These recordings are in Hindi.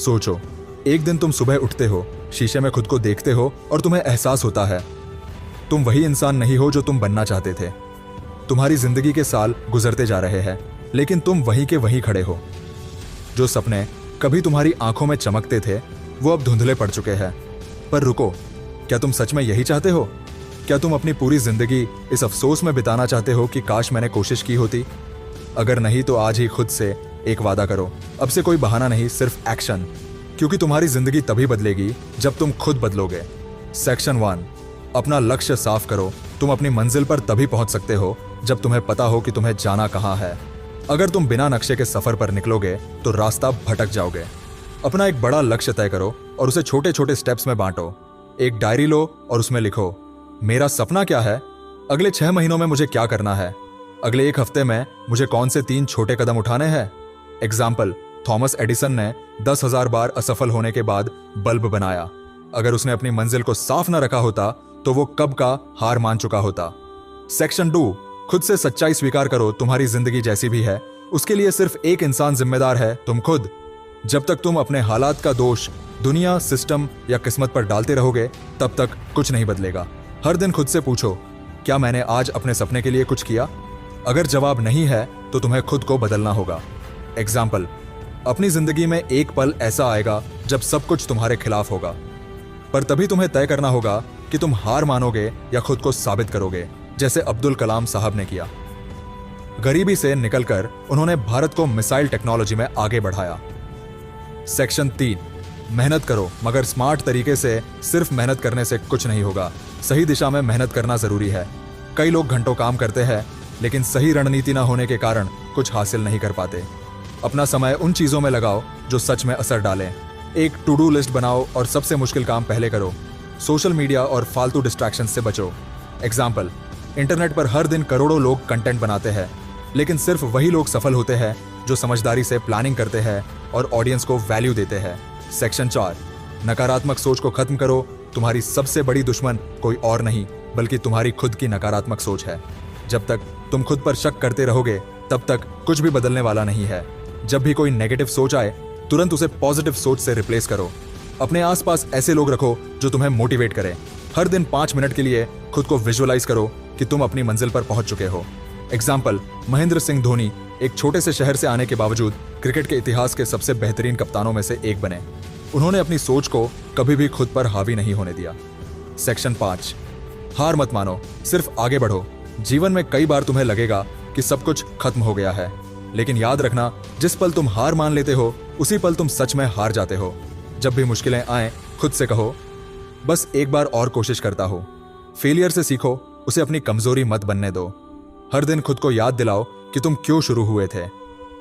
सोचो, एक दिन तुम सुबह उठते हो, शीशे में खुद को देखते हो और तुम्हें एहसास होता है तुम वही इंसान नहीं हो जो तुम बनना चाहते थे। तुम्हारी जिंदगी के साल गुजरते जा रहे हैं, लेकिन तुम वहीं के वहीं खड़े हो। जो सपने कभी तुम्हारी आंखों में चमकते थे वो अब धुंधले पड़ चुके हैं। पर रुको, क्या तुम सच में यही चाहते हो? क्या तुम अपनी पूरी जिंदगी इस अफसोस में बिताना चाहते हो कि काश मैंने कोशिश की होती? अगर नहीं तो आज ही खुद से एक वादा करो, अब से कोई बहाना नहीं, सिर्फ एक्शन। क्योंकि तुम्हारी जिंदगी तभी बदलेगी जब तुम खुद बदलोगे। सेक्शन 1, अपना लक्ष्य साफ करो। तुम अपनी मंजिल पर तभी पहुंच सकते हो जब तुम्हें पता हो कि तुम्हें जाना कहां है। अगर तुम बिना नक्शे के सफर पर निकलोगे तो रास्ता भटक जाओगे। अपना एक बड़ा लक्ष्य तय करो और उसे छोटे छोटे स्टेप्स में बांटो। एक डायरी लो और उसमें लिखो, मेरा सपना क्या है, अगले 6 महीनों में मुझे क्या करना है, अगले 1 हफ्ते में मुझे कौन से 3 छोटे कदम उठाने हैं। एग्जाम्पल, थॉमस एडिसन ने 10,000 बार असफल होने के बाद बल्ब बनाया। अगर उसने अपनी मंजिल को साफ न रखा होता तो वो कब का हार मान चुका होता। सेक्शन 2, खुद से सच्चाई स्वीकार करो। तुम्हारी जिंदगी जैसी भी है उसके लिए सिर्फ एक इंसान जिम्मेदार है, तुम खुद। जब तक तुम अपने हालात का दोष दुनिया, सिस्टम या किस्मत पर डालते रहोगे तब तक कुछ नहीं बदलेगा। हर दिन खुद से पूछो, क्या मैंने आज अपने सपने के लिए कुछ किया? अगर जवाब नहीं है तो तुम्हें खुद को बदलना होगा। एग्जाम्पल, अपनी जिंदगी में एक पल ऐसा आएगा जब सब कुछ तुम्हारे खिलाफ होगा, पर तभी तुम्हें तय करना होगा कि तुम हार मानोगे या खुद को साबित करोगे, जैसे अब्दुल कलाम साहब ने किया। गरीबी से निकलकर उन्होंने भारत को मिसाइल टेक्नोलॉजी में आगे बढ़ाया। सेक्शन 3, मेहनत करो मगर स्मार्ट तरीके से। सिर्फ मेहनत करने से कुछ नहीं होगा, सही दिशा में मेहनत करना जरूरी है। कई लोग घंटों काम करते हैं लेकिन सही रणनीति न होने के कारण कुछ हासिल नहीं कर पाते। अपना समय उन चीजों में लगाओ जो सच में असर डालें। एक टू डू लिस्ट बनाओ और सबसे मुश्किल काम पहले करो। सोशल मीडिया और फालतू डिस्ट्रैक्शन से बचो। एग्जाम्पल, इंटरनेट पर हर दिन करोड़ों लोग कंटेंट बनाते हैं, लेकिन सिर्फ वही लोग सफल होते हैं जो समझदारी से प्लानिंग करते हैं और ऑडियंस को वैल्यू देते हैं। सेक्शन 4, नकारात्मक सोच को खत्म करो। तुम्हारी सबसे बड़ी दुश्मन कोई और नहीं बल्कि तुम्हारी खुद की नकारात्मक सोच है। जब तक तुम खुद पर शक करते रहोगे तब तक कुछ भी बदलने वाला नहीं है। जब भी कोई नेगेटिव सोच आए तुरंत उसे पॉजिटिव सोच से रिप्लेस करो। अपने आसपास ऐसे लोग रखो जो तुम्हें मोटिवेट करें। हर दिन 5 मिनट के लिए खुद को विजुअलाइज करो कि तुम अपनी मंजिल पर पहुंच चुके हो। एग्जाम्पल, महेंद्र सिंह धोनी एक छोटे से शहर से आने के बावजूद क्रिकेट के इतिहास के सबसे बेहतरीन कप्तानों में से एक बने। उन्होंने अपनी सोच को कभी भी खुद पर हावी नहीं होने दिया। सेक्शन 5, हार मत मानो, सिर्फ आगे बढ़ो। जीवन में कई बार तुम्हें लगेगा कि सब कुछ खत्म हो गया है, लेकिन याद रखना, जिस पल तुम हार मान लेते हो उसी पल तुम सच में हार जाते हो। जब भी मुश्किलें आए खुद से कहो, बस एक बार और कोशिश करता हो। फेलियर से सीखो, उसे अपनी कमजोरी मत बनने दो। हर दिन खुद को याद दिलाओ कि तुम क्यों शुरू हुए थे।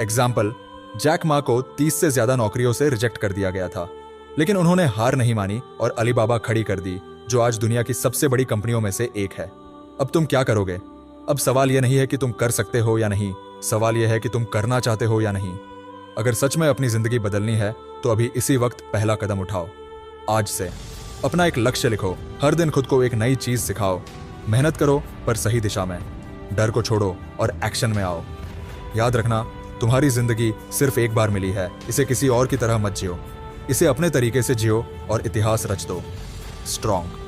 एग्जाम्पल, जैक मा को 30 से ज्यादा नौकरियों से रिजेक्ट कर दिया गया था, लेकिन उन्होंने हार नहीं मानी और अलीबाबा खड़ी कर दी, जो आज दुनिया की सबसे बड़ी कंपनियों में से एक है। अब तुम क्या करोगे? अब सवाल यह नहीं है कि तुम कर सकते हो या नहीं, सवाल यह है कि तुम करना चाहते हो या नहीं। अगर सच में अपनी जिंदगी बदलनी है तो अभी इसी वक्त पहला कदम उठाओ। आज से अपना एक लक्ष्य लिखो, हर दिन खुद को एक नई चीज सिखाओ। मेहनत करो पर सही दिशा में। डर को छोड़ो और एक्शन में आओ। याद रखना, तुम्हारी जिंदगी सिर्फ एक बार मिली है, इसे किसी और की तरह मत जियो। इसे अपने तरीके से जियो और इतिहास रच दो। स्ट्रॉन्ग।